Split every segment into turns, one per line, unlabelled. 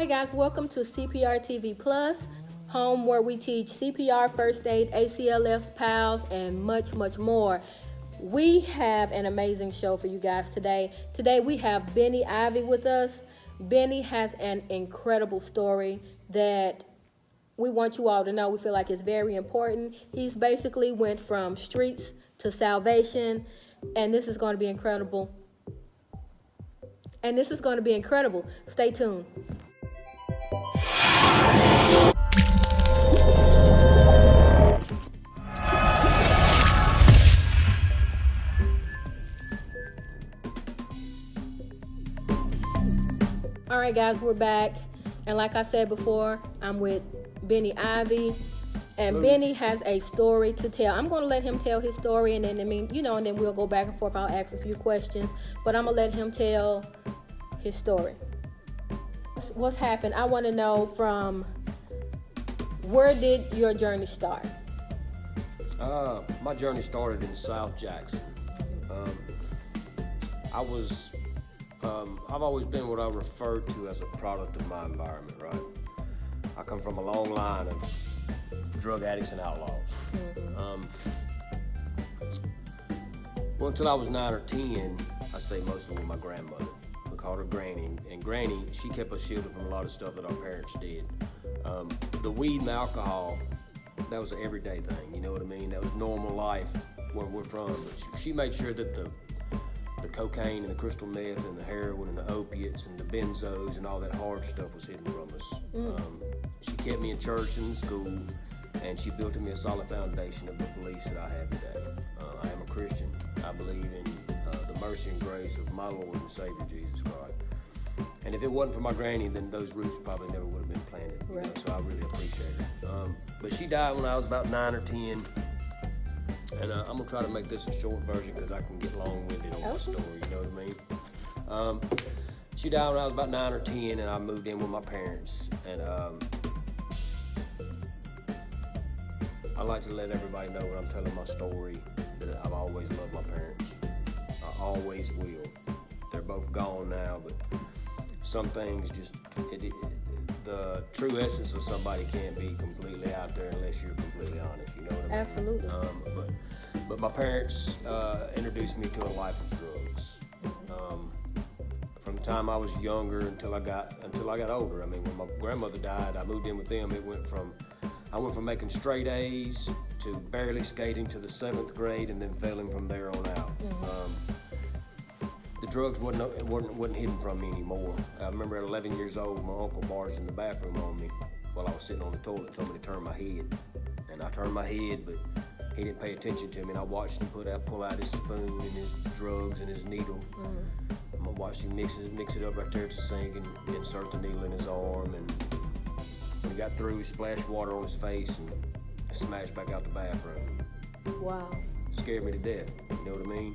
Hey guys, welcome to CPR TV Plus, home where we teach CPR, first aid, ACLS, PALS, and much, much more. We have an amazing show for you guys today. Today we have Ivey with us. Benny has an incredible story that we want you all to know. We feel like it's very important. He's basically went from streets to salvation, and this is going to be incredible. Stay tuned. All right, guys, we're back. And like I said before, I'm with Ivey. And
Hello.
Benny has a story to tell. I'm going to let him tell his story, and then, and then we'll go back and forth. I'll ask a few questions, but I'm going to let him tell his story. What's happened? I want to know from where did your journey start?
My journey started in South Jackson. I've always been what I refer to as a product of my environment, right? I come from a long line of drug addicts and outlaws. Well, until I was 9 or 10, I stayed mostly with my grandmother. We called her Granny, and Granny, she kept us shielded from a lot of stuff that our parents did. The weed and alcohol, that was an everyday thing, you know what I mean? That was normal life where we're from. But she made sure that the cocaine and the crystal meth and the heroin and the opiates and the benzos and all that hard stuff was hidden from us. She kept me in church and in school, and she built me a solid foundation of the beliefs that I have today. I am a Christian. I believe in the mercy and grace of my Lord and Savior, Jesus Christ. And if it wasn't for my granny, then those roots probably never would have been planted.
Right.
You know, so I really appreciate it. But she died when I was about 9 or 10. And I'm going to try to make this a short version because I can get long-winded on my story, you know what I mean? She died when I was about 9 or 10, and I moved in with my parents. And I like to let everybody know when I'm telling my story that I've always loved my parents. I always will. They're both gone now, but some things just, the true essence of somebody can't be completely out there unless you're completely honest, you know what I mean?
Absolutely.
But my parents introduced me to a life of drugs. From the time I was younger until I got older. I mean, when my grandmother died, I moved in with them. I went from making straight A's to barely skating to the 7th grade, and then failing from there on out. The drugs wasn't hidden from me anymore. I remember at 11 years old, my uncle barged in the bathroom on me while I was sitting on the toilet and told me to turn my head. And I turned my head, but he didn't pay attention to me, and I watched him pull out his spoon and his drugs and his needle. I watched him mix it up right there at the sink and insert the needle in his arm. And when he got through, he splashed water on his face and smashed back out the bathroom.
Wow.
Scared me to death, you know what I mean?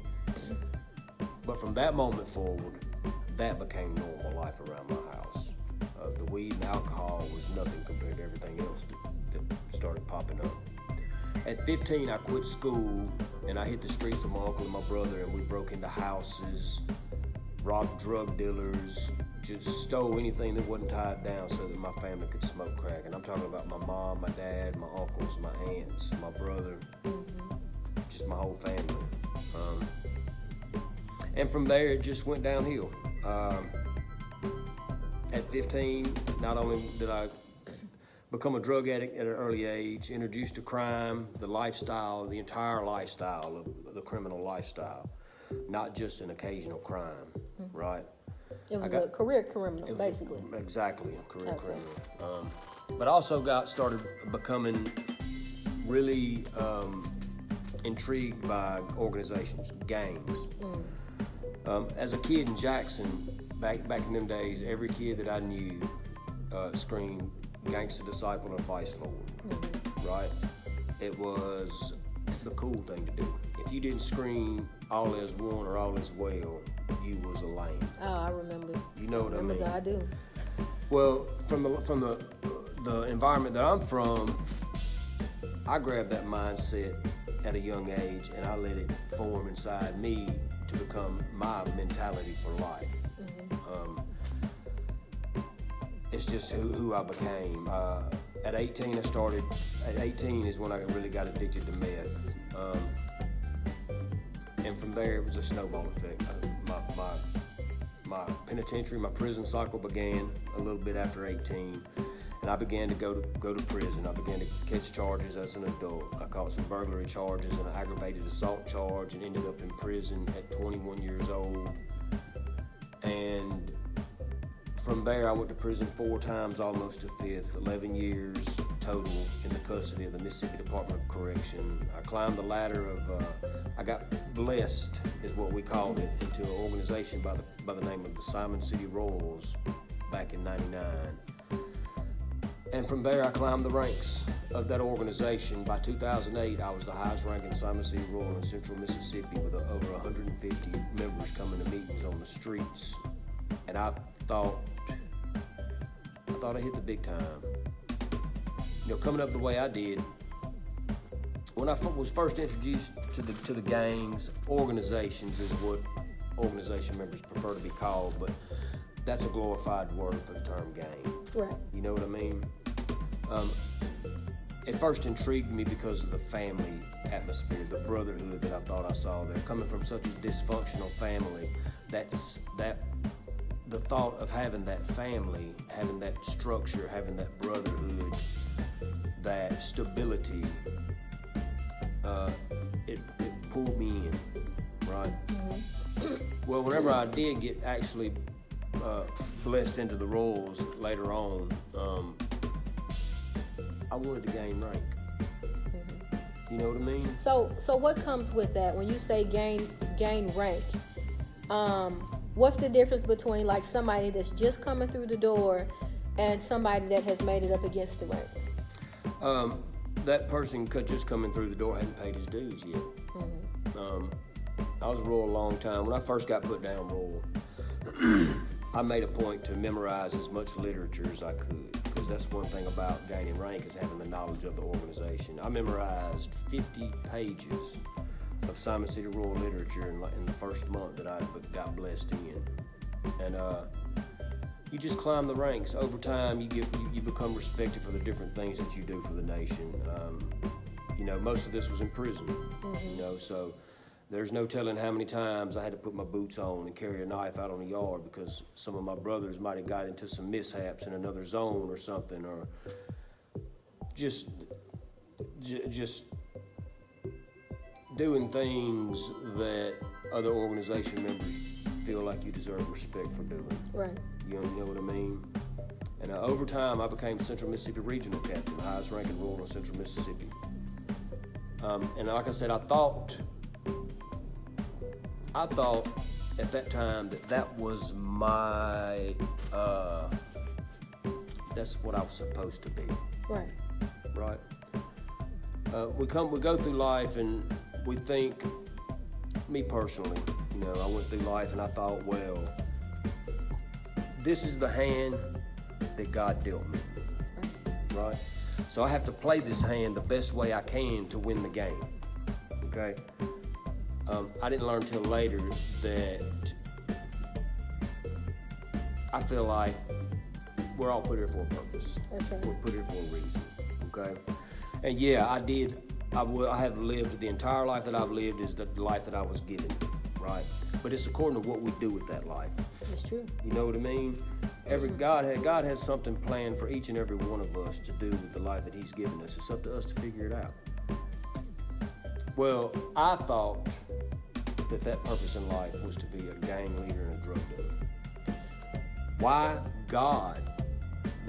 But from that moment forward, that became normal life around my house. The weed and alcohol was nothing compared to everything else that started popping up. At 15, I quit school, and I hit the streets with my uncle and my brother, and we broke into houses, robbed drug dealers, just stole anything that wasn't tied down so that my family could smoke crack. And I'm talking about my mom, my dad, my uncles, my aunts, my brother, just my whole family. And from there, it just went downhill. At 15, not only did I become a drug addict at an early age, introduced to crime, the lifestyle, the entire lifestyle of the criminal lifestyle, not just an occasional crime, right?
It was a career criminal, basically.
Exactly, a career criminal. But I also started becoming really intrigued by organizations, gangs. As a kid in Jackson, back in them days, every kid that I knew screamed Gangsta Disciple or Vice Lord, right? It was the cool thing to do. If you didn't scream all is one or all is well, you was a lame.
Oh, I remember.
You know what I mean?
I do.
Well, from the environment that I'm from, I grabbed that mindset at a young age, and I let it form inside me to become my mentality for life. it's just who I became. At 18, At 18 is when I really got addicted to meth. And from there, it was a snowball effect. My penitentiary, my prison cycle began a little bit after 18. And I began to go to prison. I began to catch charges as an adult. I caught some burglary charges and an aggravated assault charge and ended up in prison at 21 years old. And from there, I went to prison 4 times, almost a fifth, 11 years total in the custody of the Mississippi Department of Correction. I climbed the ladder of, I got blessed, is what we called it, into an organization by the name of the Simon City Royals back in '99. And from there, I climbed the ranks of that organization. By 2008, I was the highest ranking Simon City Royal in Central Mississippi with over 150 members coming to meetings on the streets. And I thought I hit the big time. You know, coming up the way I did, when I was first introduced to the gangs, organizations is what organization members prefer to be called, but that's a glorified word for the term gang.
Right.
You know what I mean? It first intrigued me because of the family atmosphere, the brotherhood that I thought I saw there. Coming from such a dysfunctional family, that the thought of having that family, having that structure, having that brotherhood, that stability, it pulled me in, right? Mm-hmm. Well, whenever I did get actually blessed into the roles later on, I wanted to gain rank. Mm-hmm. You know what I mean?
So what comes with that when you say gain rank? What's the difference between like somebody that's just coming through the door and somebody that has made it up against the ranks?
That person just coming through the door hadn't paid his dues yet. Mm-hmm. I was royal a long time. When I first got put down royal, I made a point to memorize as much literature as I could, because that's one thing about gaining rank is having the knowledge of the organization. I memorized 50 pages of Simon City Royal literature in the first month that I got blessed in. And you just climb the ranks. Over time, you become respected for the different things that you do for the nation. You know, most of this was in prison. Mm-hmm. You know, so there's no telling how many times I had to put my boots on and carry a knife out on the yard because some of my brothers might have got into some mishaps in another zone or something, or just doing things that other organization members feel like you deserve respect for doing.
Right.
You know what I mean? And over time, I became Central Mississippi Regional Captain, the highest ranking royal in Central Mississippi. And like I said, I thought at that time that was my, that's what I was supposed to be.
Right.
Right. We go through life and we think, me personally, you know, I went through life and I thought, well, this is the hand that God dealt me, right? So I have to play this hand the best way I can to win the game, okay? I didn't learn till later that I feel like we're all put here for a purpose.
That's right.
We're put here for a reason, okay? And yeah, I have lived the entire life that I've lived is the life that I was given, right? But it's according to what we do with that life.
That's true.
You know what I mean? God has something planned for each and every one of us to do with the life that He's given us. It's up to us to figure it out. Well, I thought that purpose in life was to be a gang leader and a drug dealer. Why God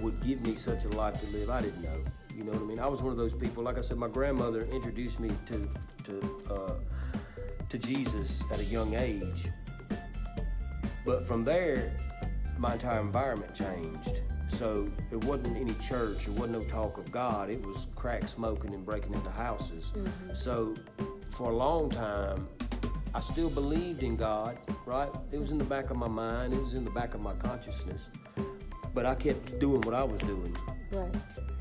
would give me such a life to live, I didn't know. You know what I mean? I was one of those people, like I said, my grandmother introduced me to Jesus at a young age. But from there, my entire environment changed. So it wasn't any church, it wasn't no talk of God, it was crack smoking and breaking into houses. Mm-hmm. So for a long time, I still believed in God, right? It was in the back of my mind, it was in the back of my consciousness. But I kept doing what I was doing.
Right.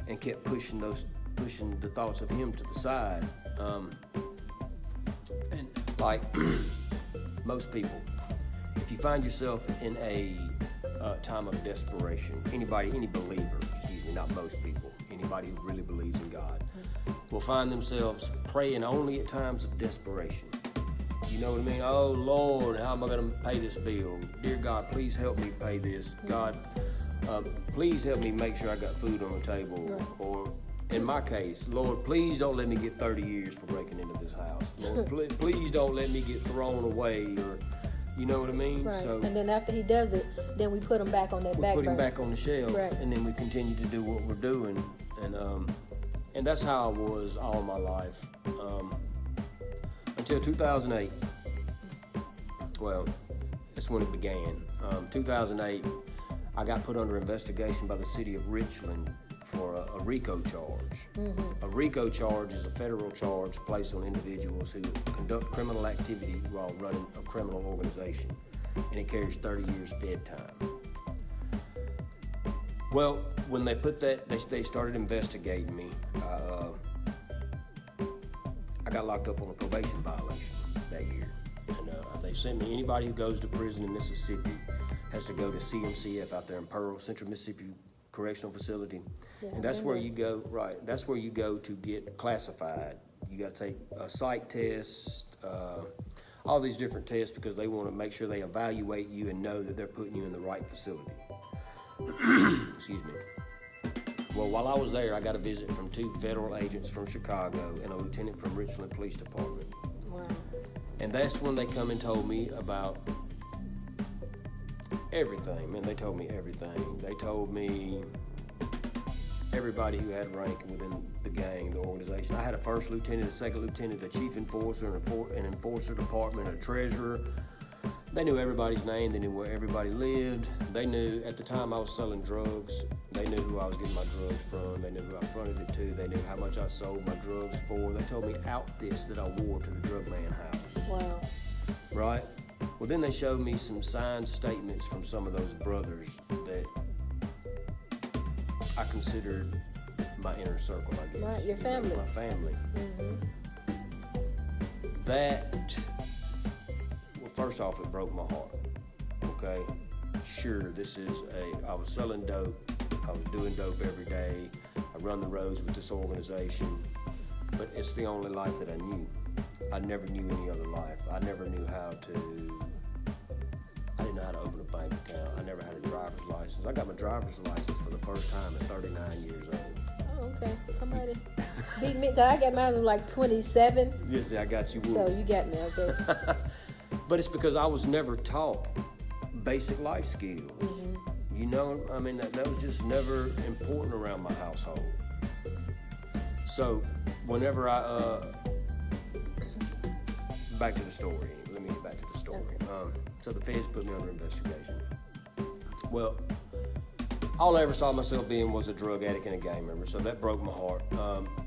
And kept pushing the thoughts of Him to the side. And like most people, if you find yourself in a time of desperation. Any believer, not most people, anybody who really believes in God, will find themselves praying only at times of desperation. You know what I mean? Oh, Lord, how am I going to pay this bill? Dear God, please help me pay this. God, please help me make sure I got food on the table.
Right.
Or, in my case, Lord, please don't let me get 30 years for breaking into this house. Lord, please don't let me get thrown away, or, you know what I mean?
Right.
So,
and then after he does it, then we put him back on that back
we put him
burner.
back on the shelf,
Right.
and then we continue to do what we're doing. And that's how I was all my life. Until 2008. Well, that's when it began. 2008, I got put under investigation by the city of Richland for a RICO charge.
Mm-hmm.
A RICO charge is a federal charge placed on individuals who conduct criminal activity while running a criminal organization, and it carries 30 years Fed time. Well, when they put that, they started investigating me. I got locked up on a probation violation that year. And they sent me, anybody who goes to prison in Mississippi has to go to CMCF out there in Pearl, Central Mississippi Correctional Facility.
Yeah,
and that's where you go, right, that's where you go to get classified. You got to take a psych test, all these different tests, because they want to make sure they evaluate you and know that they're putting you in the right facility. Excuse me. Well, while I was there, I got a visit from 2 federal agents from Chicago and a lieutenant from Richland Police Department.
Wow.
And that's when they come and told me about everything. Man, they told me everything. They told me everybody who had rank within the gang, the organization. I had a first lieutenant, a second lieutenant, a chief enforcer, an enforcer department, a treasurer. They knew everybody's name. They knew where everybody lived. They knew, at the time I was selling drugs, they knew who I was getting my drugs from. They knew who I fronted it to. They knew how much I sold my drugs for. They told me outfits that I wore to the drug man house.
Wow.
Right? Well, then they showed me some signed statements from some of those brothers that I considered my inner circle, I guess.
Right, your family.
My family.
Mm-hmm.
That, well, first off, it broke my heart. Okay? Sure, I was selling dope. I was doing dope every day. I run the roads with this organization. But it's the only life that I knew. I never knew any other life. I never knew I didn't know how to open a bank account. I never had a driver's license. I got my driver's license for the first time at 39 years old.
Oh, okay. Somebody beat me. I got mine at like 27.
Yes, I got you.
So you got me, okay.
But it's because I was never taught basic life skills.
Mm-hmm.
You know, I mean, that was just never important around my household. So whenever back to the story. Let me get back to the story.
Okay.
So the feds put me under investigation. Well, all I ever saw myself being was a drug addict and a gang member, so that broke my heart.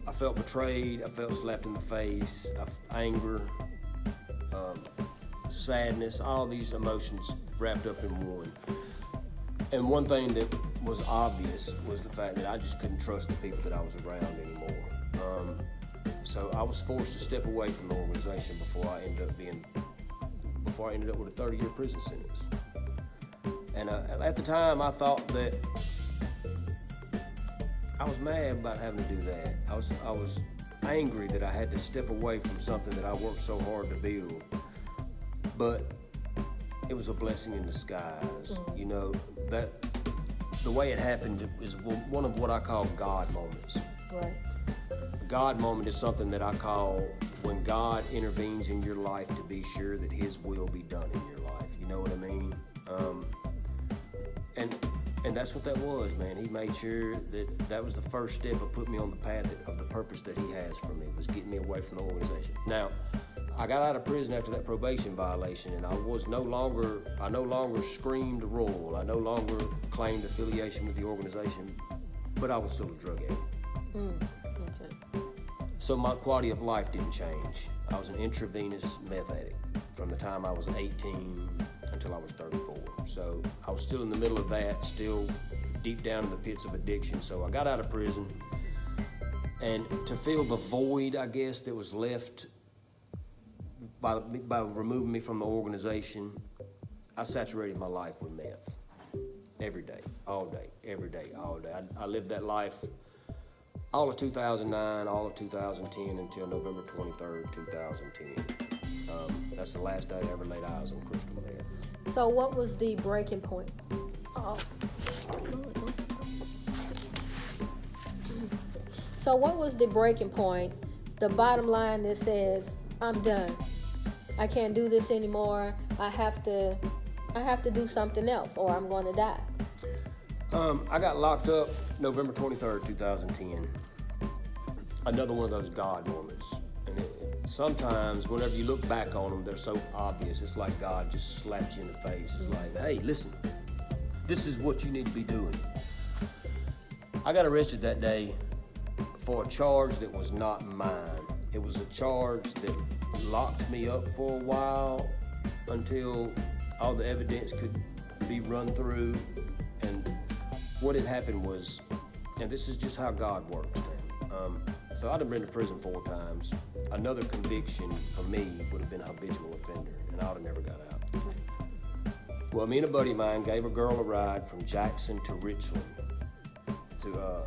I felt betrayed. I felt slapped in the face. Anger, sadness, all these emotions wrapped up in one. And one thing that was obvious was the fact that I just couldn't trust the people that I was around anymore. So I was forced to step away from the organization before I ended up with a 30-year prison sentence. And at the time, I thought that I was mad about having to do that. I was angry that I had to step away from something that I worked so hard to build. But it was a blessing in disguise. Mm-hmm. You know, that the way it happened is one of what I call God moments.
Right.
A God moment is something that I call when God intervenes in your life to be sure that His will be done in your life. You know what I mean? And that's what that was, man. He made sure that was the first step of putting me on the path of the purpose that He has for me, was getting me away from the organization. Now, I got out of prison after that probation violation, and I no longer screamed royal. I no longer claimed affiliation with the organization, but I was still a drug addict.
Okay.
So my quality of life didn't change. I was an intravenous meth addict from the time I was 18 until I was 34. So I was still in the middle of that, still deep down in the pits of addiction. So I got out of prison, and to fill the void, I guess, that was left by removing me from the organization, I saturated my life with meth. every day, every day, all day. I lived that life all of 2009, all of 2010 until November 23rd, 2010. That's the last day I ever laid eyes on crystal meth.
So what was the breaking point? So what was the breaking point? The bottom line that says, I'm done. I can't do this anymore. I have to do something else or I'm going to die.
I got locked up November 23rd, 2010. Another one of those God moments. And sometimes whenever you look back on them, they're so obvious. It's like God just slaps you in the face. It's like, hey, listen, this is what you need to be doing. I got arrested that day for a charge that was not mine. It was a charge that locked me up for a while until all the evidence could be run through. And what had happened was, and this is just how God works, man. So I'd have been to prison 4 times. Another conviction for me would have been a habitual offender, and I'd have never got out. Well, me and a buddy of mine gave a girl a ride from Jackson to Richland, to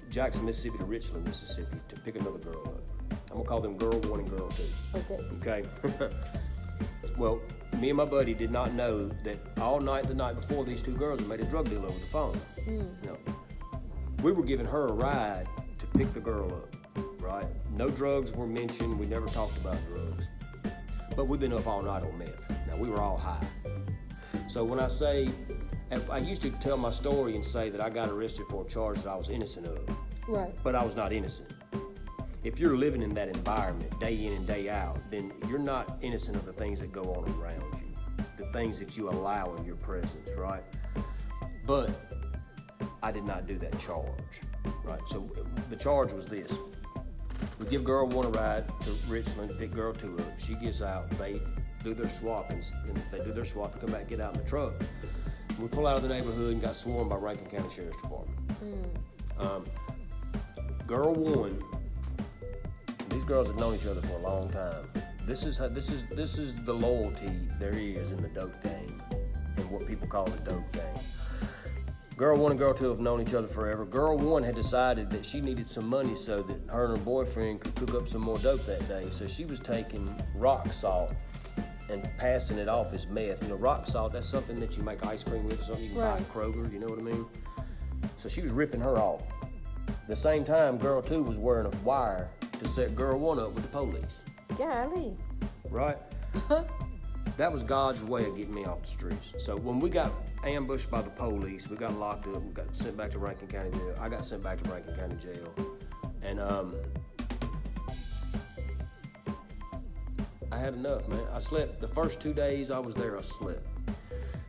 Jackson, Mississippi to Richland, Mississippi, to pick another girl up. I'm gonna call them Girl 1 and Girl 2. Okay. Well, me and my buddy did not know that all night the night before these 2 girls had made a drug deal over the phone. No. We were giving her a ride to pick the girl up, right? No drugs were mentioned. We never talked about drugs. But we've been up all night on meth. Now, we were all high. So when I say, I used to tell my story and say that I got arrested for a charge that I was innocent of.
Right.
But I was not innocent. If you're living in that environment day in and day out, then you're not innocent of the things that go on around you, the things that you allow in your presence, right? But I did not do that charge, right? So the charge was this. We give girl 1 a ride to Richland to pick girl 2 up. She gets out, they do their swap, and they do their swap and come back, get out in the truck. We pull out of the neighborhood and got swarmed by Rankin County Sheriff's Department. Girl 1, these girls have known each other for a long time. This is the loyalty there is in the dope game, and what people call the dope game. Girl 1 and Girl 2 have known each other forever. Girl 1 had decided that she needed some money so that her and her boyfriend could cook up some more dope that day. So she was taking rock salt and passing it off as meth. You know, rock salt, that's something that you make ice cream with or something you can buy at Kroger, you know what I mean? So she was ripping her off. At the same time, Girl 2 was wearing a wire to set Girl 1 up with the police.
Golly.
Right? That was God's way of getting me off the streets. So when we got ambushed by the police, we got locked up, we got sent back to Rankin County Jail. I got sent back to Rankin County Jail. And I had enough, man. I slept. The first 2 days I was there, I slept.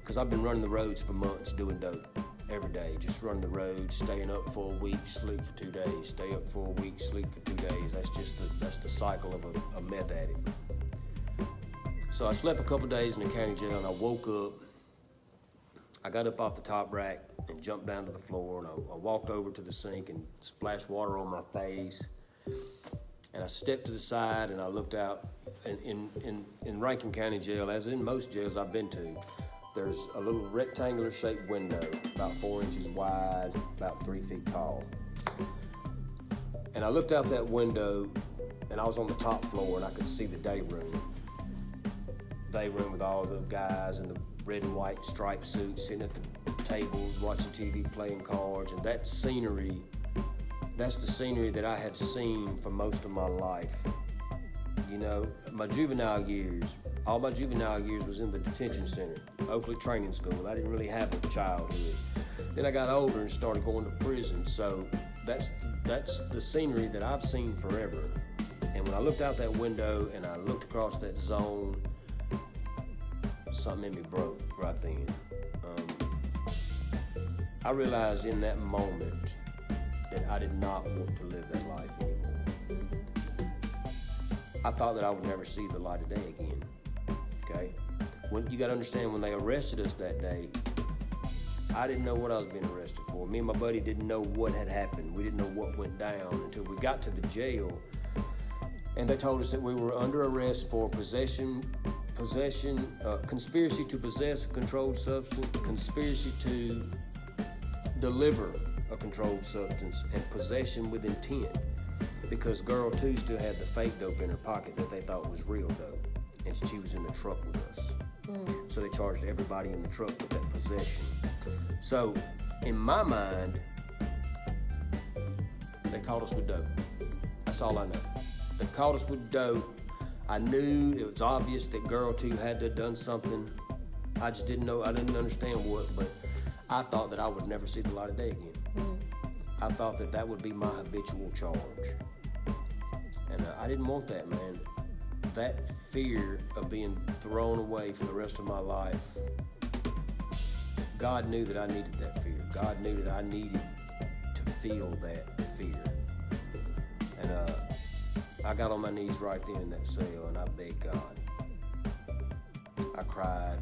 Because I've been running the roads for months doing dope. Every day, just running the roads, staying up for a week, sleep for 2 days, stay up for a week, sleep for 2 days. That's the cycle of a meth addict. So I slept a couple days in the county jail, and I woke up. I got up off the top rack and jumped down to the floor, and I walked over to the sink and splashed water on my face. And I stepped to the side and I looked out. In Rankin County Jail, as in most jails I've been to, there's a little rectangular shaped window, about 4 inches wide, about 3 feet tall. And I looked out that window, and I was on the top floor, and I could see the day room. Day room with all the guys in the red and white striped suits sitting at the tables, watching TV, playing cards, and that scenery, that's the scenery that I have seen for most of my life. You know, my juvenile years, all my juvenile years was in the detention center, Oakley Training School. I didn't really have a childhood. Then I got older and started going to prison, so that's the scenery that I've seen forever. And when I looked out that window and I looked across that zone, something in me broke right then. I realized in that moment that I did not want to live that life anymore. I thought that I would never see the light of day again, okay? When you gotta understand, when they arrested us that day, I didn't know what I was being arrested for. Me and my buddy didn't know what had happened. We didn't know what went down until we got to the jail, and they told us that we were under arrest for possession conspiracy to possess a controlled substance, conspiracy to deliver a controlled substance, and possession with intent. Because girl 2 still had the fake dope in her pocket that they thought was real dope, and she was in the truck with us. So they charged everybody in the truck with that possession. So in my mind, they caught us with dope. That's all I know. They caught us with dope. I knew it was obvious that girl 2 had to have done something. I just didn't know, I didn't understand what, but I thought that I would never see the light of day again. I thought that that would be my habitual charge. And I didn't want that, man. That fear of being thrown away for the rest of my life, God knew that I needed that fear. God knew that I needed to feel that fear. And I got on my knees right then in that cell and I begged God. I cried.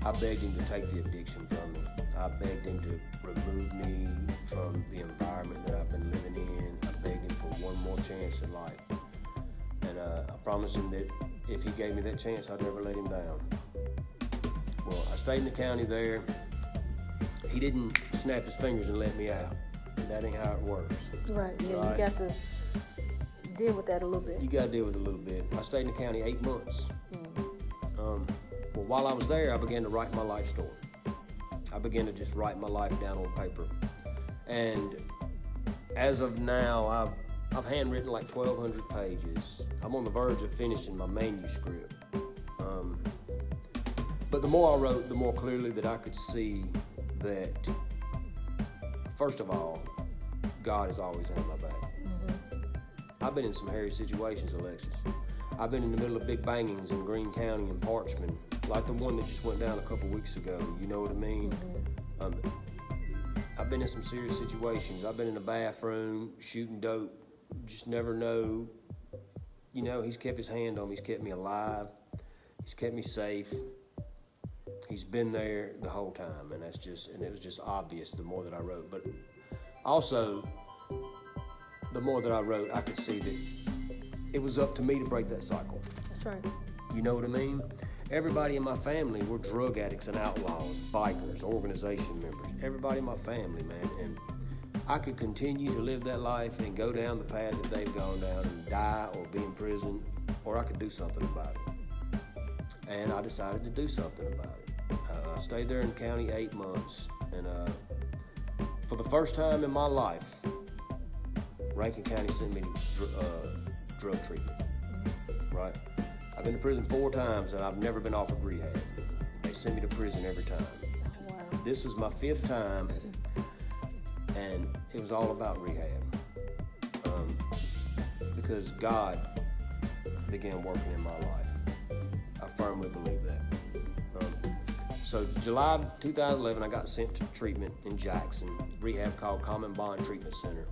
I begged him to take the addiction from me. I begged him to remove me from the environment that I've been living in. I begged him for one more chance in life. And I promised him that if he gave me that chance, I'd never let him down. Well, I stayed in the county there. He didn't snap his fingers and let me out. That ain't how it works.
Right, yeah, right? You got to deal with that a little bit.
You got to deal with it a little bit. I stayed in the county 8 months. Well, while I was there, I began to write my life story. I began to just write my life down on paper. And as of now, I've handwritten like 1,200 pages. I'm on the verge of finishing my manuscript. But the more I wrote, the more clearly that I could see that, first of all, God has always had my back. I've been in some hairy situations, Alexis. I've been in the middle of big bangings in Greene County and Parchman, like the one that just went down a couple weeks ago. You know what I mean? I've been in some serious situations. I've been in the bathroom shooting dope. Just never know. You know, he's kept his hand on me. He's kept me alive. He's kept me safe. He's been there the whole time, and it was just obvious the more that I wrote. But also, the more that I wrote, I could see that it was up to me to break that cycle.
That's right.
You know what I mean? Everybody in my family were drug addicts and outlaws, bikers, organization members. Everybody in my family, man. And I could continue to live that life and go down the path that they've gone down and die or be in prison, or I could do something about it. And I decided to do something about it. I stayed there in the county 8 months, and for the first time in my life, Rankin County sent me to drug treatment, right? I've been to prison 4 times and I've never been offered rehab. They sent me to prison every time.
Oh, wow.
This is my 5th time, and it was all about rehab. Because God began working in my life. I firmly believe that. So July 2011, I got sent to treatment in Jackson, rehab called Common Bond Treatment Center.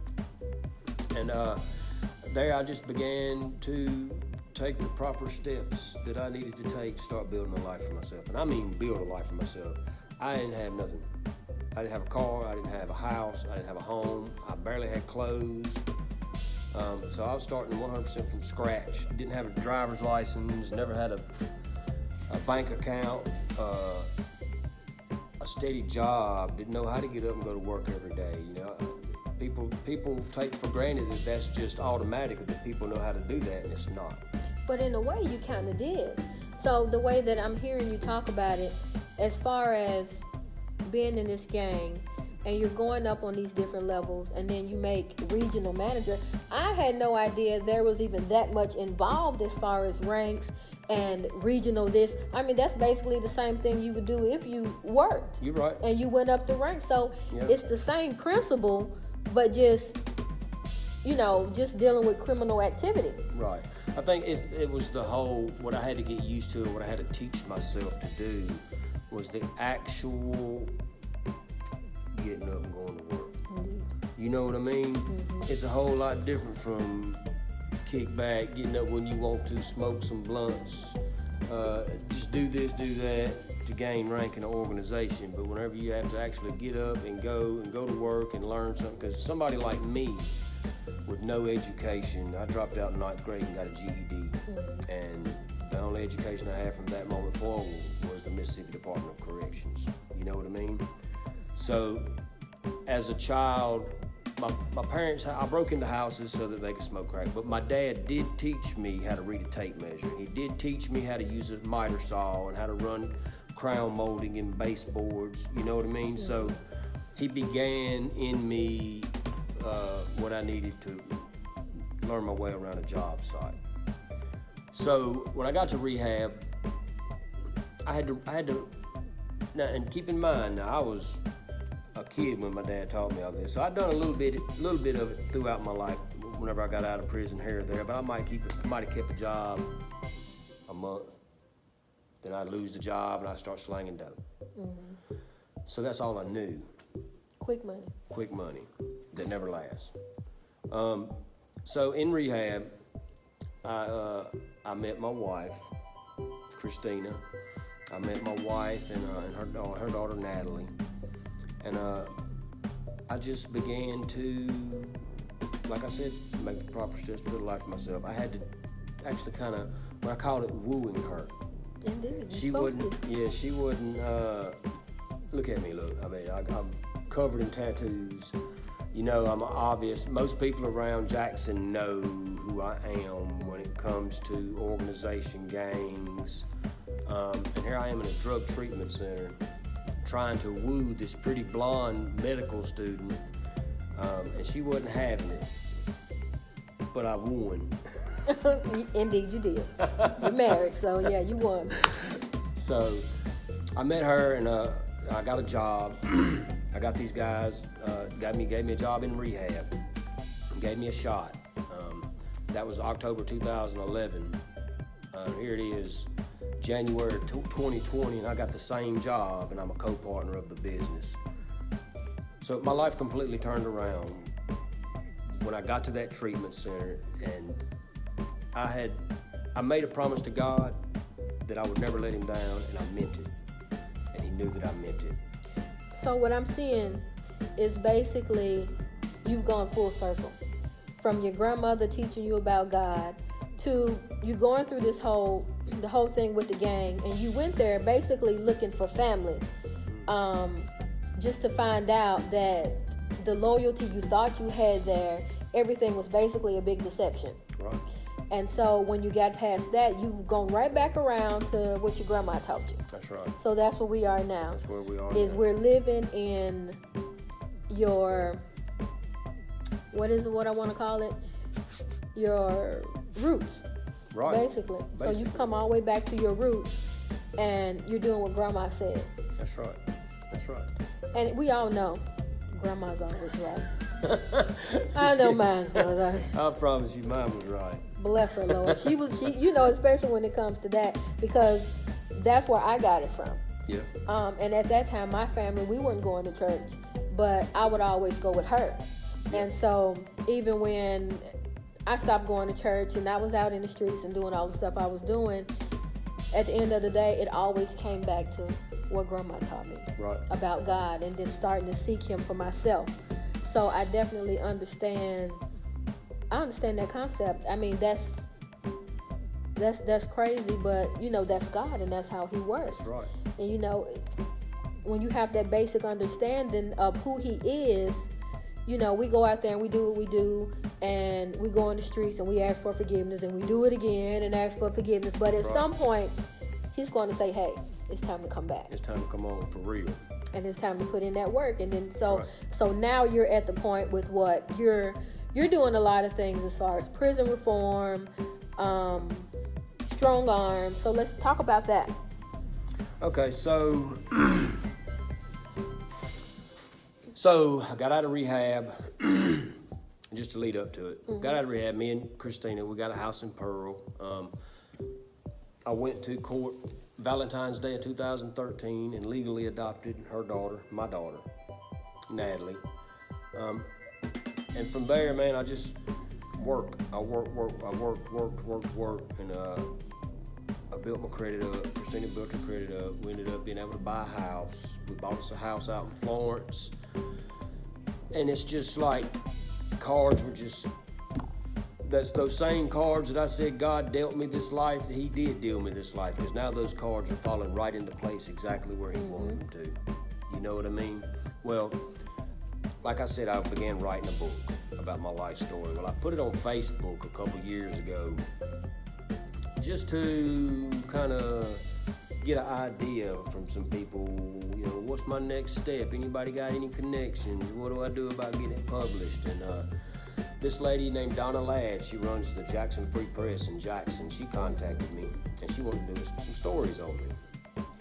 And there I just began to take the proper steps that I needed to take to start building a life for myself. And I mean build a life for myself. I didn't have nothing. I didn't have a car, I didn't have a house, I didn't have a home, I barely had clothes. So I was starting 100% from scratch. Didn't have a driver's license, never had a bank account, a steady job, didn't know how to get up and go to work every day, you know. People take for granted that that's just automatic, that people know how to do that, and it's not.
But in a way, you kind of did. So the way that I'm hearing you talk about it, as far as being in this gang, and you're going up on these different levels, and then you make regional manager, I had no idea there was even that much involved as far as ranks and regional this. I mean, that's basically the same thing you would do if you worked.
You're right.
And you went up the ranks. So It's the same principle, but just, just dealing with criminal activity.
Right. I think it was the whole, what I had to get used to and what I had to teach myself to do was the actual getting up and going to work.
Indeed.
You know what I mean?
Mm-hmm.
It's a whole lot different from kick back, getting up when you want to, smoke some blunts, just do this, do that to gain rank in an organization. But whenever you have to actually get up and go to work and learn something, because somebody like me with no education, I dropped out in 9th grade and got a GED.
Mm-hmm.
And the only education I had from that moment forward was the Mississippi Department of Corrections. You know what I mean? So, as a child, my parents, I broke into houses so that they could smoke crack, but my dad did teach me how to read a tape measure. He did teach me how to use a miter saw and how to run crown molding and baseboards, you know what I mean? So he began in me what I needed to learn my way around a job site. So when I got to rehab, I had to, now, and keep in mind, now I was a kid when my dad taught me all this. So I'd done a little bit of it throughout my life whenever I got out of prison here or there, but I might have kept a job a month. Then I'd lose the job and I'd start slanging dope. So that's all I knew.
Quick money.
Quick money that never lasts. So in rehab, I met my wife, Christina. I met my wife and her daughter Natalie. And I just began to, like I said, make the proper steps to build a life for myself. I had to actually kind of, what I called it, wooing her.
Indeed.
She wouldn't, look at me, look. I mean, I'm covered in tattoos. You know, I'm obvious. Most people around Jackson know who I am when it comes to organization, gangs. And here I am in a drug treatment center trying to woo this pretty blonde medical student, and she wasn't having it, but I won.
Indeed, you did. You're married, so yeah, you won.
So I met her, and I got a job. I got these guys, gave me a job in rehab, gave me a shot. That was October 2011. Here it is, January 2020, and I got the same job, and I'm a co-partner of the business. So my life completely turned around when I got to that treatment center, and I made a promise to God that I would never let him down, and I meant it, and he knew that I meant it.
So what I'm seeing is basically you've gone full circle. From your grandmother teaching you about God to you going through the whole thing with the gang, and you went there basically looking for family, just to find out that the loyalty you thought you had there, everything was basically a big deception.
Right.
And so when you got past that, you've gone right back around to what your grandma taught you.
That's right.
So that's where we are now.
That's where we are
is
now.
We're living in your, what I want to call it? Your roots.
Right.
Basically. So you've come all the way back to your roots, and you're doing what grandma said.
That's right. That's right.
And we all know grandma's always right. I know mine was right.
I promise you mine was right.
Bless her, Lord. She, you know, especially when it comes to that, because that's where I got it from.
Yeah.
And at that time, my family, we weren't going to church, but I would always go with her. And so even when I stopped going to church and I was out in the streets and doing all the stuff I was doing, at the end of the day, it always came back to what grandma taught me about God, and then starting to seek him for myself. So I definitely understand that concept. I mean, that's crazy, but you know, that's God, and that's how he works.
That's right.
And you know, when you have that basic understanding of who he is, you know, we go out there and we do what we do, and we go in the streets and we ask for forgiveness, and we do it again and ask for forgiveness. But at some point, he's going to say, hey, it's time to come back.
It's time to come on for real.
And it's time to put in that work. And then so now you're at the point with what you're doing a lot of things as far as prison reform, strong arms. So let's talk about that.
Okay, so I got out of rehab, just to lead up to it. Got out of rehab, me and Christina, we got a house in Pearl. I went to court Valentine's Day of 2013 and legally adopted her daughter, my daughter, Natalie. And from there, man, I just worked. I worked, and I built my credit up. Christina built her credit up. We ended up being able to buy a house. We bought us a house out in Florence. And it's just like cards were just that's those same cards that I said God dealt me this life. He did deal me this life, because now those cards are falling right into place exactly where He wanted them to. You know what I mean? Well, like I said, I began writing a book about my life story. Well, I put it on Facebook a couple years ago, just to kind of get an idea from some people, you know, what's my next step? Anybody got any connections? What do I do about getting it published? And this lady named Donna Ladd, she runs the Jackson Free Press in Jackson. She contacted me, and she wanted to do some stories on me.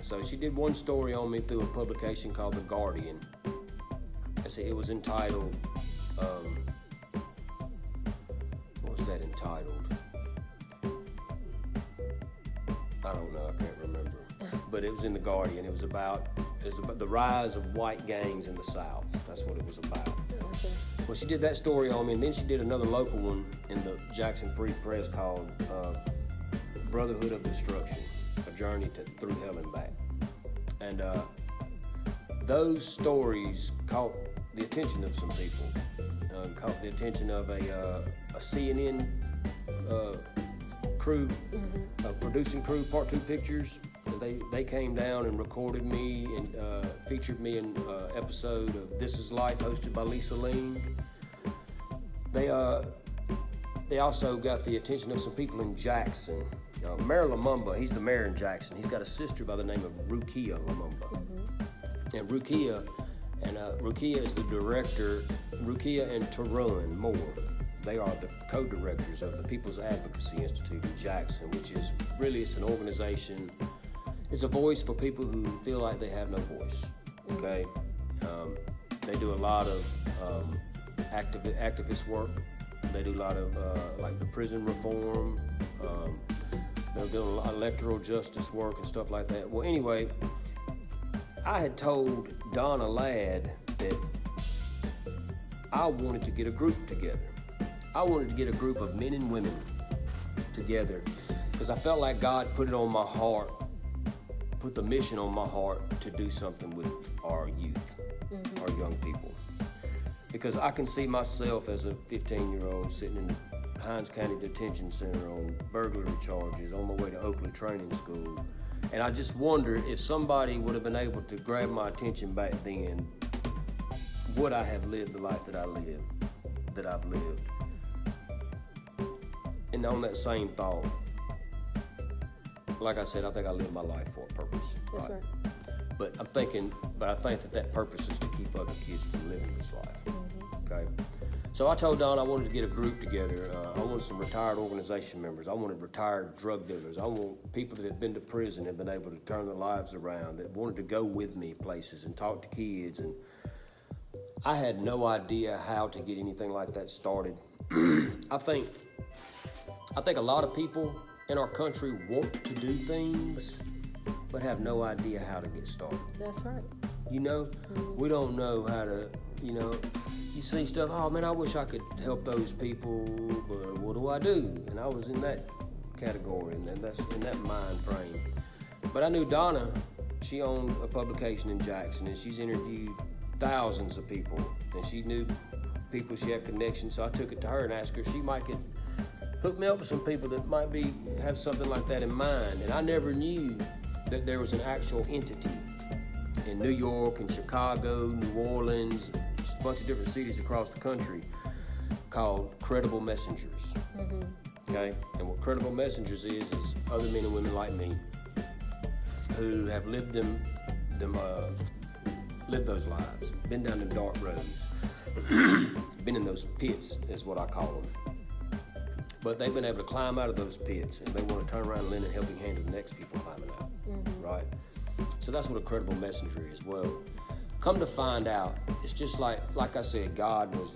So she did one story on me through a publication called The Guardian. I see it was entitled, what was that entitled? I don't know, I can't remember. But it was in The Guardian. It was about the rise of white gangs in the South. That's what it was about.
Okay.
Well, she did that story on me, and then she did another local one in the Jackson Free Press called Brotherhood of Destruction, A Journey Through Hell and Back. And those stories caught the attention of some people. Caught the attention of a CNN crew, producing crew, Part 2 Pictures. They came down and recorded me and featured me in an episode of This Is Life, hosted by Lisa Lean. They also got the attention of some people in Jackson. Mayor Lumumba, he's the mayor in Jackson. He's got a sister by the name of Rukia Lumumba. And Rukia is the director. Rukia and Tarun Moore, they are the co-directors of the People's Advocacy Institute in Jackson, which is really, it's an organization. It's a voice for people who feel like they have no voice. Okay, they do a lot of activist work. They do a lot of like the prison reform. They're doing a lot of electoral justice work and stuff like that. Well, anyway, I had told Donna Ladd that I wanted to get a group together. I wanted to get a group of men and women together because I felt like God put it on my heart, put the mission on my heart to do something with our youth, our young people. Because I can see myself as a 15-year-old sitting in the Hines County Detention Center on burglary charges on my way to Oakley Training School. And I just wonder if somebody would have been able to grab my attention back then, would I have lived the life that I've lived? And on that same thought, like I said, I think I lived my life for a purpose.
That's right.
But I think that purpose is to keep other kids from living this life. Okay. So I told Don I wanted to get a group together. I wanted some retired organization members. I wanted retired drug dealers. I want people that had been to prison and been able to turn their lives around, that wanted to go with me places and talk to kids. And I had no idea how to get anything like that started. I think a lot of people in our country want to do things, but have no idea how to get started.
That's right.
You know, we don't know how to, you see stuff, oh man, I wish I could help those people, but what do I do? And I was in that category, and that's in that mind frame. But I knew Donna, she owned a publication in Jackson, and she's interviewed thousands of people, and she knew people, she had connections, so I took it to her and asked her if she might could hook me up with some people that might have something like that in mind. And I never knew that there was an actual entity in New York and Chicago, New Orleans, a bunch of different cities across the country called Credible Messengers. Okay, and what Credible Messengers is other men and women like me who have lived those lives, been down the dark roads, been in those pits is what I call them. But they've been able to climb out of those pits, and they want to turn around and lend a helping hand to the next people climbing out, right? So that's what a credible messenger is. Well, come to find out, it's just like I said, God was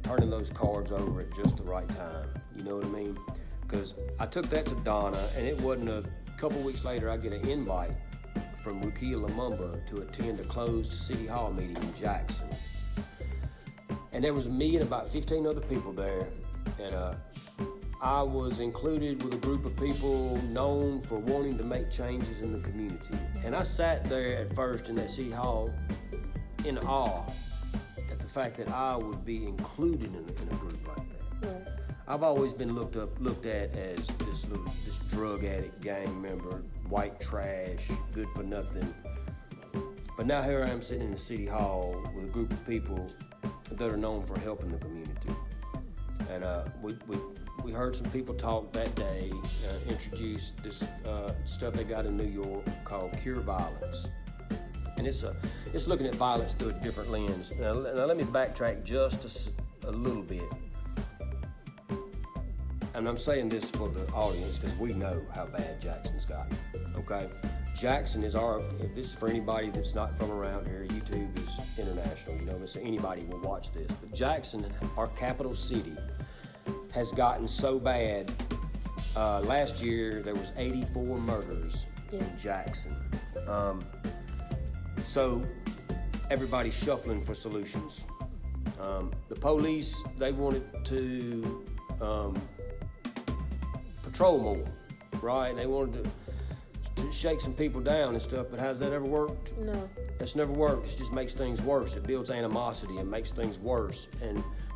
turning those cards over at just the right time. You know what I mean? Because I took that to Donna, and it wasn't a couple weeks later I get an invite from Rukia Lumumba to attend a closed city hall meeting in Jackson. And there was me and about 15 other people there, and I was included with a group of people known for wanting to make changes in the community. And I sat there at first in that city hall in awe at the fact that I would be included in a group like that. I've always been looked at as this drug addict, gang member, white trash, good for nothing. But now here I am sitting in the city hall with a group of people that are known for helping the community. And we heard some people talk that day, introduce this stuff they got in New York called Cure Violence. And it's looking at violence through a different lens. Now let me backtrack just a little bit. And I'm saying this for the audience because we know how bad Jackson's got, okay? Jackson is if this is for anybody that's not from around here, YouTube is international, you know, so anybody will watch this. But Jackson, our capital city, has gotten so bad. Last year, there was 84 murders in Jackson. So everybody's shuffling for solutions. The police, they wanted to patrol more, right? They wanted to shake some people down and stuff, but has that ever worked?
No.
It's never worked. It just makes things worse. It builds animosity and makes things worse.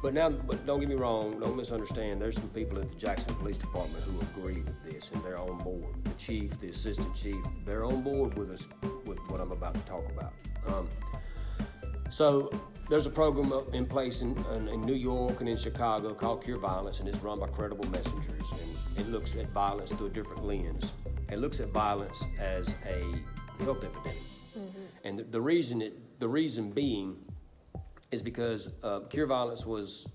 But don't get me wrong, don't misunderstand. There's some people at the Jackson Police Department who agree with this and they're on board. The chief, the assistant chief, they're on board with us with what I'm about to talk about. So there's a program in place in New York and in Chicago called Cure Violence, and it's run by credible messengers, and it looks at violence through a different lens. It looks at violence as a health epidemic. And the reason being is because Cure Violence was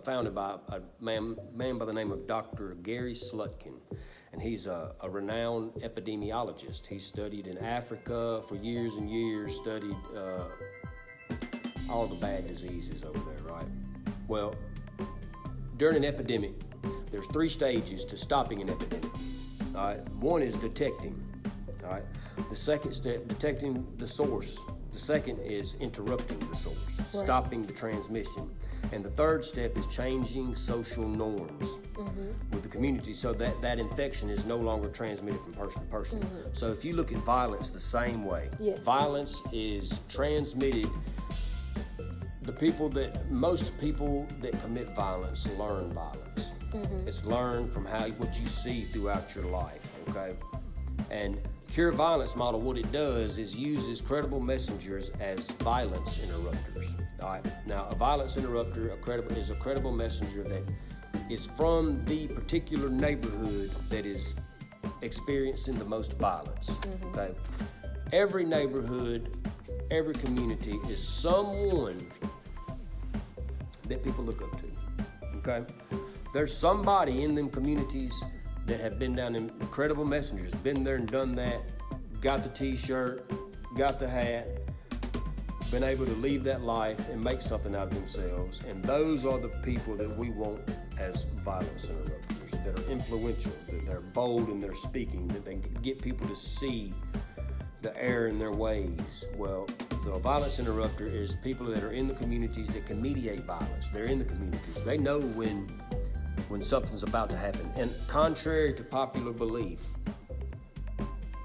founded by a man by the name of Dr. Gary Slutkin, and he's a renowned epidemiologist. He studied in Africa for years and years, studied all the bad diseases over there, right? Well, during an epidemic, there's 3 stages to stopping an epidemic. All right? One is detecting. All right? The second step, detecting the source. The second is interrupting the source, stopping the transmission. And the third step is changing social norms with the community so that infection is no longer transmitted from person to person. So if you look at violence the same way, violence is transmitted. Most people that commit violence learn violence. It's learned from what you see throughout your life, okay? And Cure Violence model, what it does is uses credible messengers as violence interrupters. All right. Now, a violence interrupter is a credible messenger that is from the particular neighborhood that is experiencing the most violence. Okay. Every neighborhood, every community is someone that people look up to. Okay. There's somebody in them communities that have been down in credible messengers, been there and done that, got the t-shirt, got the hat, been able to leave that life and make something out of themselves. And those are the people that we want as violence interrupters, that are influential, that they're bold in their speaking, that they get people to see the error in their ways. Well, so a violence interrupter is people that are in the communities that can mediate violence. They're in the communities. They know when something's about to happen. And contrary to popular belief,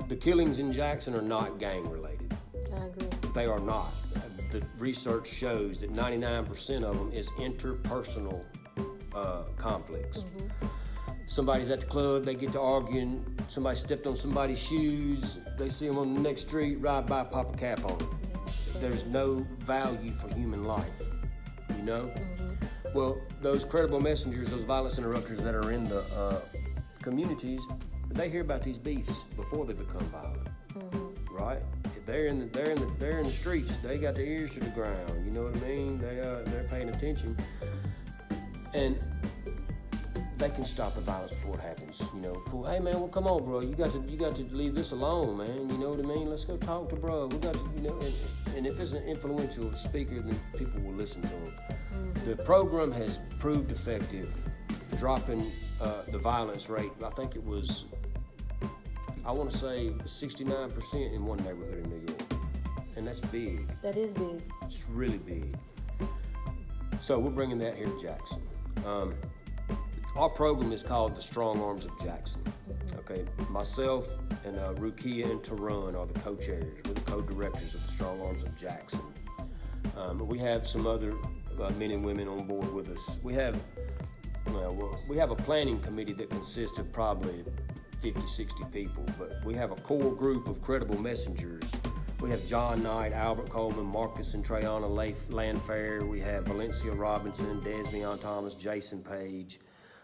the killings in Jackson are not gang related.
I agree.
They are not. The research shows that 99% of them is interpersonal conflicts. Somebody's at the club, they get to arguing, somebody stepped on somebody's shoes, they see them on the next street, ride by, pop a cap on them. There's no value for human life, you know? Well, those credible messengers, those violence interrupters that are in the communities, they hear about these beefs before they become violent, right? They're in the streets. They got their ears to the ground. You know what I mean? They're paying attention, and they can stop the violence before it happens. You know, hey man, well come on, bro. You got to leave this alone, man. You know what I mean? Let's go talk to bro. We got to, you know, and if it's an influential speaker, then people will listen to him. The program has proved effective, dropping the violence rate. I think it was, I want to say 69% in one neighborhood in New York. And that's big.
That is big.
It's really big. So we're bringing that here to Jackson. Our program is called the Strong Arms of Jackson. Okay, myself and Rukia and Tarun are the co-chairs. We're the co-directors of the Strong Arms of Jackson. We have some other men and women on board with us. We have Well, we have a planning committee that consists of probably 50, 60 people, but we have a core group of credible messengers. We have John Knight, Albert Coleman, Marcus and Trayana Landfair. We have Valencia Robinson, Desmion Thomas, Jason Page.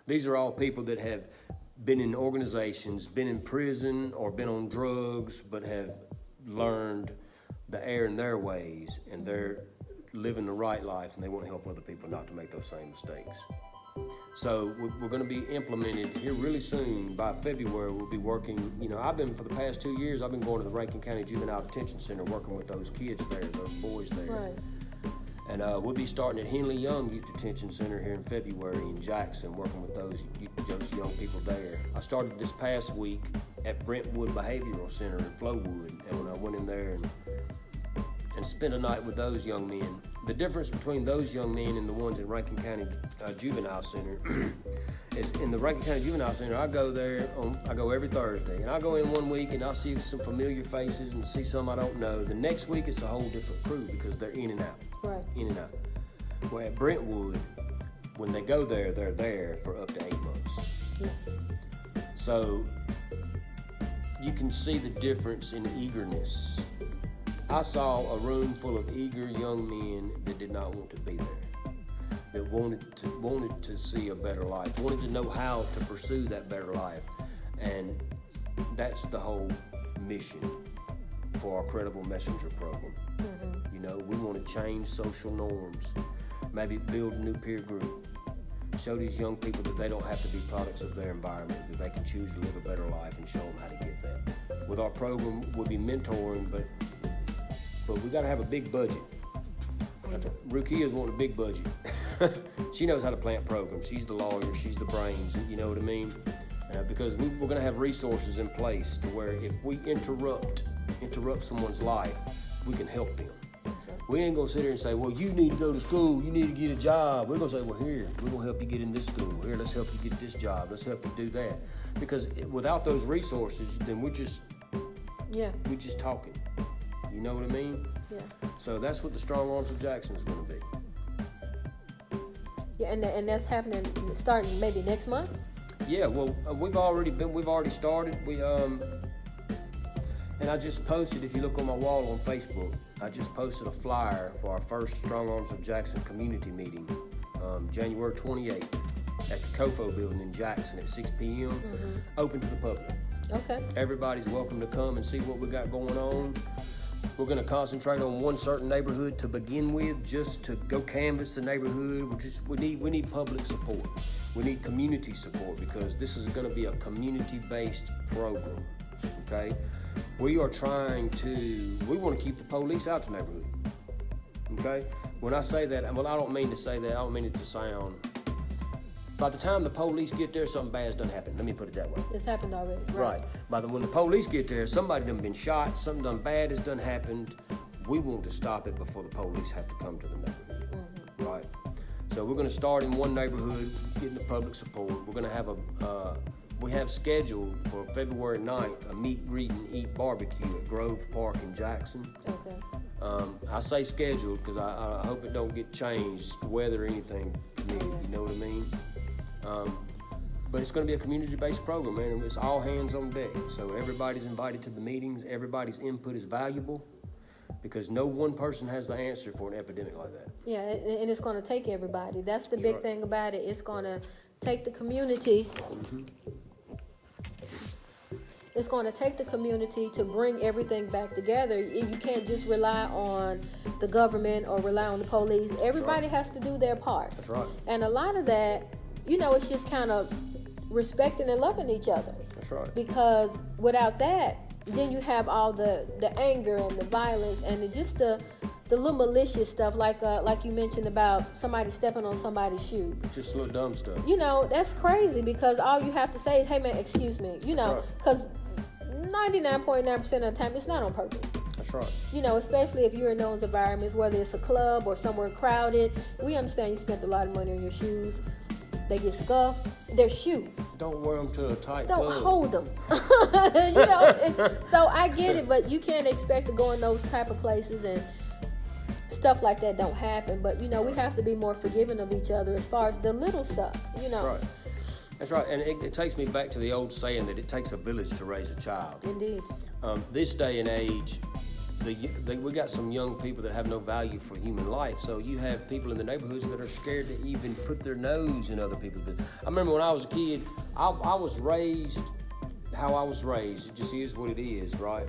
These are all people that have been in organizations, been in prison or been on drugs, but have learned the error in their ways, and they're living the right life, and they want to help other people not to make those same mistakes. So we're going to be implemented here really soon. By February, we'll be working, for the past 2 years, I've been going to the Rankin County Juvenile Detention Center, working with those kids there, those boys there.
Right.
And we'll be starting at Henley Young Youth Detention Center here in February in Jackson, working with those young people there. I started this past week at Brentwood Behavioral Center in Flowood, and when I went in there and spent a night with those young men. The difference between those young men and the ones in Rankin County Juvenile Center is in the Rankin County Juvenile Center, I go there, I go every Thursday, and I go in 1 week and I'll see some familiar faces and see some I don't know. The next week it's a whole different crew because they're in and out.
Right.
In and out. Where at Brentwood, when they go there, they're there for up to 8 months.
Yes.
So you can see the difference in eagerness. I saw a room full of eager young men that did not want to be there, that wanted to see a better life, wanted to know how to pursue that better life. And that's the whole mission for our Credible Messenger program. Mm-hmm. We want to change social norms, maybe build a new peer group, show these young people that they don't have to be products of their environment, that they can choose to live a better life, and show them how to get that. With our program, we'll be mentoring, but we got to have a big budget. Rukia's wanting a big budget. She knows how to plan programs. She's the lawyer, she's the brains, you know what I mean? Because we're going to have resources in place to where if we interrupt someone's life, we can help them. We ain't going to sit here and say, well, you need to go to school, you need to get a job. We're going to say, well, here, we're going to help you get in this school. Here, let's help you get this job. Let's help you do that. Because without those resources, then we're just talking. You know what I mean? Yeah. So that's what the Strong Arms of Jackson is going to be.
Yeah, and that's happening starting maybe next month.
Yeah. Well, we've already started. And I just posted. If you look on my wall on Facebook, I just posted a flyer for our first Strong Arms of Jackson community meeting, January 28th at the COFO building in Jackson at 6 p.m. Mm-hmm. Open to the public. Okay. Everybody's welcome to come and see what we got going on. We're going to concentrate on one certain neighborhood to begin with, just to go canvass the neighborhood. We need public support. We need community support because this is going to be a community-based program. Okay, we want to keep the police out the neighborhood. Okay, when I say that, well, I don't mean to say that. I don't mean it to sound. By the time the police get there, something bad's done happened. Let me put it that way. It's happened already. Right. When the police get there, somebody done been shot, something done bad has done happened. We want to stop it before the police have to come to the neighborhood. Mm-hmm. Right. So we're going to start in one neighborhood, getting the public support. We're going to have we have scheduled for February 9th a meet, greet, and eat barbecue at Grove Park in Jackson. Okay. I say scheduled because I hope it don't get changed, weather or anything. You know what I mean? But it's going to be a community-based program, man. It's all hands on deck. So everybody's invited to the meetings. Everybody's input is valuable because no one person has the answer for an epidemic like that. Yeah, and it's going to take everybody. That's the big thing about it. It's going to take the community. Mm-hmm. It's going to take the community to bring everything back together. You can't just rely on the government or rely on the police. Everybody has to do their part. That's right. And a lot of that, it's just kind of respecting and loving each other. That's right. Because without that, then you have all the anger and the violence and just the little malicious stuff, like you mentioned about somebody stepping on somebody's shoe. It's just little dumb stuff. That's crazy because all you have to say is, hey man, excuse me. Because 99.9% of the time, it's not on purpose. That's right. Especially if you're in those environments, whether it's a club or somewhere crowded. We understand you spent a lot of money on your shoes. They get scuffed. They're shoes. Don't wear them to a tight club. Don't hold them. So I get it, but you can't expect to go in those type of places and
stuff like that don't happen. But, you know, we have to be more forgiving of each other as far as the little stuff, you know.
Right. That's right. And it takes me back to the old saying that it takes a village to raise a child.
Indeed.
This day and age, we got some young people that have no value for human life. So you have people in the neighborhoods that are scared to even put their nose in other people's business. I remember when I was a kid, I was raised how I was raised. It just is what it is, right?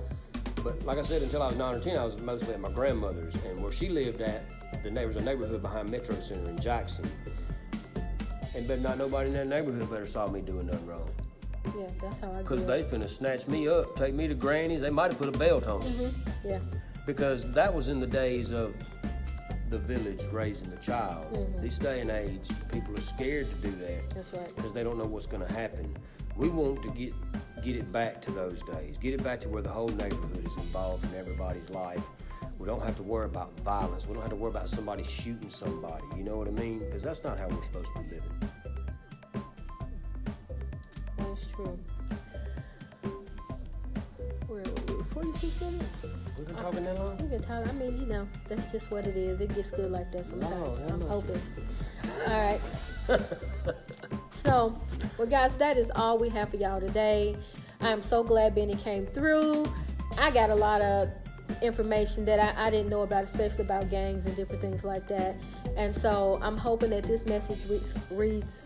But like I said, until I was 9 or 10, I was mostly at my grandmother's. And where she lived at, there was a neighborhood behind Metro Center in Jackson. And better not nobody in that neighborhood better saw me doing nothing wrong.
Yeah, that's how I grew
Because
up.
they finna snatch me up, take me to Granny's. They might have put a belt on me.
Mm-hmm. Yeah.
Because that was in the days of the village raising the child.
Mm-hmm.
This day and age, people are scared to do that.
That's right.
Because they don't know what's going to happen. We want to get it back to those days. Get it back to where the whole neighborhood is involved in everybody's life. We don't have to worry about violence. We don't have to worry about somebody shooting somebody. You know what I mean? Because that's not how we're supposed to be living.
That's true. Where are we? 46 minutes?
We've been talking that long?
We've been talking. I mean, you know, that's just what it is. It gets good like that sometimes.
No, that
I'm
must
hoping. All right. So, well, guys, that is all we have for y'all today. I'm so glad Benny came through. I got a lot of information that I didn't know about, especially about gangs and different things like that. And so I'm hoping that this message reaches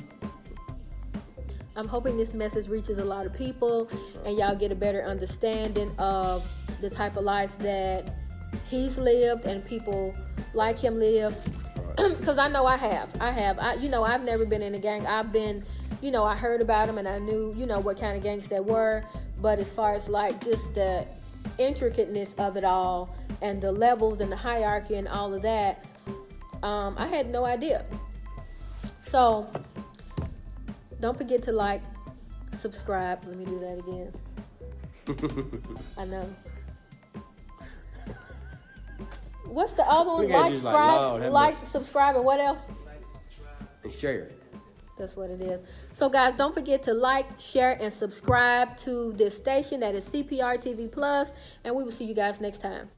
a lot of people, and y'all get a better understanding of the type of life that he's lived and people like him live. Because I know I have. I've never been in a gang. I've been, I heard about them and I knew, what kind of gangs there were. But as far as like just the intricateness of it all and the levels and the hierarchy and all of that, I had no idea. So don't forget to like, subscribe. Let me do that again. I know. What's the other one? Like, subscribe, and what else?
And share.
That's what it is. So, guys, don't forget to like, share, and subscribe to this station that is CPR TV Plus, and we will see you guys next time.